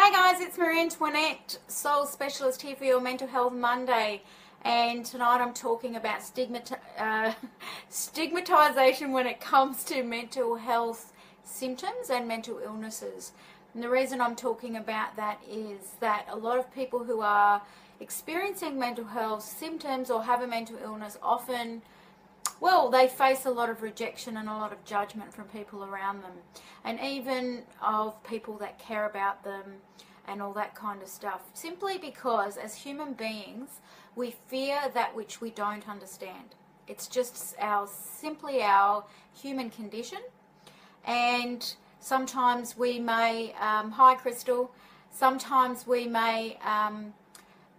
Hi guys, it's Marie Antoinette, Soul Specialist here for your Mental Health Monday. And tonight I'm talking about stigmatization when it comes to mental health symptoms and mental illnesses. And the reason I'm talking about that is that a lot of people who are experiencing mental health symptoms or have a mental illness often, well, they face a lot of rejection and a lot of judgment from people around them, and even of people that care about them and all that kind of stuff, simply because as human beings we fear that which we don't understand. It's just simply our human condition. And sometimes we may, hi Crystal, sometimes we may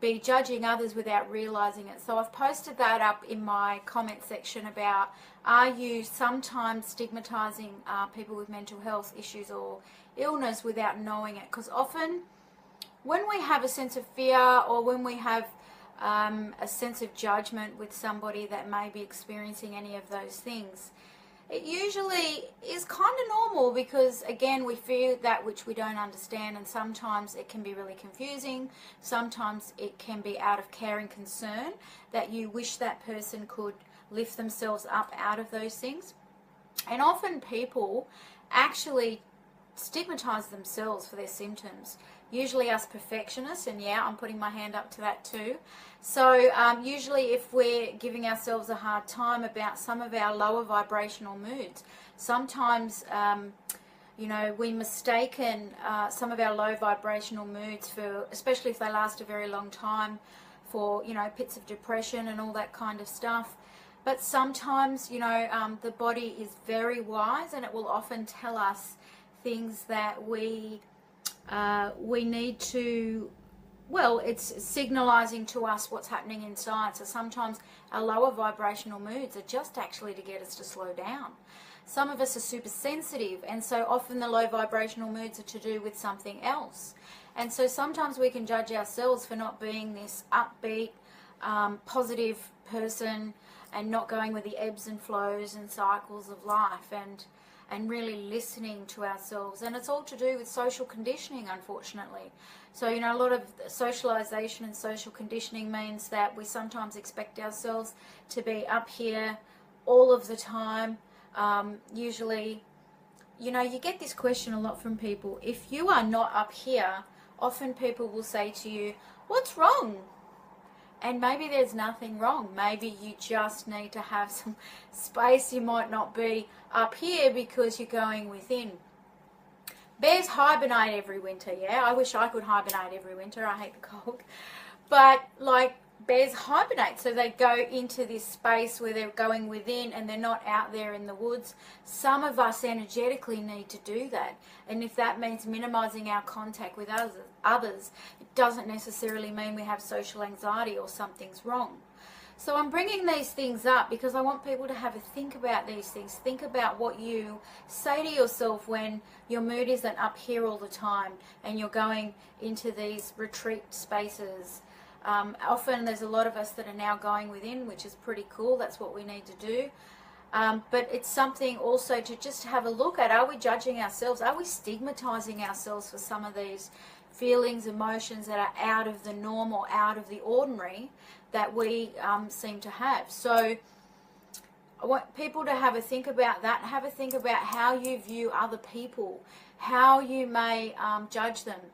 be judging others without realizing it. So I've posted that up in my comment section about, are you sometimes stigmatizing people with mental health issues or illness without knowing it? Because often when we have a sense of fear, or when we have a sense of judgment with somebody that may be experiencing any of those things, it usually is kind of normal, because again, we fear that which we don't understand, and sometimes it can be really confusing. Sometimes it can be out of care and concern that you wish that person could lift themselves up out of those things. And often people actually stigmatize themselves for their symptoms. Usually us perfectionists, and yeah, I'm putting my hand up to that too. So usually if we're giving ourselves a hard time about some of our lower vibrational moods, sometimes we mistaken some of our low vibrational moods for, especially if they last a very long time, for pits of depression and all that kind of stuff. But sometimes the body is very wise, and it will often tell us things that we need to, well, it's signalizing to us what's happening inside. So sometimes our lower vibrational moods are just actually to get us to slow down. Some of us are super sensitive, and so often the low vibrational moods are to do with something else. And so sometimes we can judge ourselves for not being this upbeat, positive person, and not going with the ebbs and flows and cycles of life, and really listening to ourselves. And it's all to do with social conditioning, unfortunately. So, a lot of socialization and social conditioning means that we sometimes expect ourselves to be up here all of the time. Usually, you get this question a lot from people. If you are not up here, often people will say to you, "What's wrong?" And maybe there's nothing wrong. Maybe you just need to have some space. You might not be up here because you're going within. Bears hibernate every winter, yeah? I wish I could hibernate every winter. I hate the cold. But, bears hibernate, so they go into this space where they're going within, and they're not out there in the woods. Some of us energetically need to do that. And if that means minimizing our contact with others, it doesn't necessarily mean we have social anxiety or something's wrong. So I'm bringing these things up because I want people to have a think about these things. Think about what you say to yourself when your mood isn't up here all the time and you're going into these retreat spaces. Often there's a lot of us that are now going within, which is pretty cool. That's what we need to do. But it's something also to just have a look at. Are we judging ourselves? Are we stigmatizing ourselves for some of these feelings, emotions that are out of the norm or out of the ordinary that we seem to have? So I want people to have a think about that. Have a think about how you view other people, how you may judge them.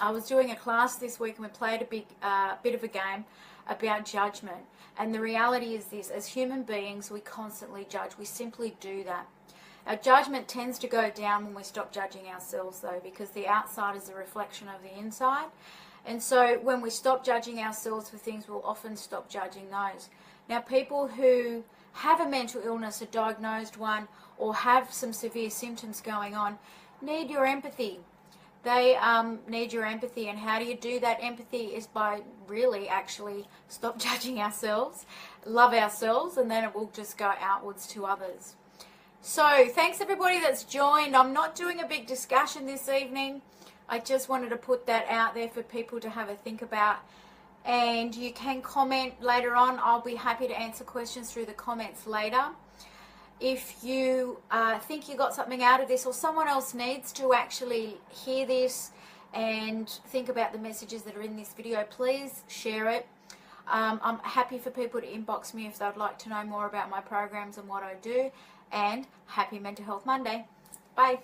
I was doing a class this week and we played a bit of a game about judgment. And the reality is this: as human beings, we constantly judge. We simply do that. Our judgment tends to go down when we stop judging ourselves, though, because the outside is a reflection of the inside. And so when we stop judging ourselves for things, we'll often stop judging those. Now, people who have a mental illness, a diagnosed one, or have some severe symptoms going on, need your empathy. They need your empathy. And how do you do that empathy? Is by really actually stop judging ourselves, love ourselves, and then it will just go outwards to others. So thanks everybody that's joined. I'm not doing a big discussion this evening. I just wanted to put that out there for people to have a think about. And you can comment later on. I'll be happy to answer questions through the comments later. If you think you got something out of this, or someone else needs to actually hear this and think about the messages that are in this video, please share it. I'm happy for people to inbox me if they'd like to know more about my programs and what I do. And happy Mental Health Monday. Bye.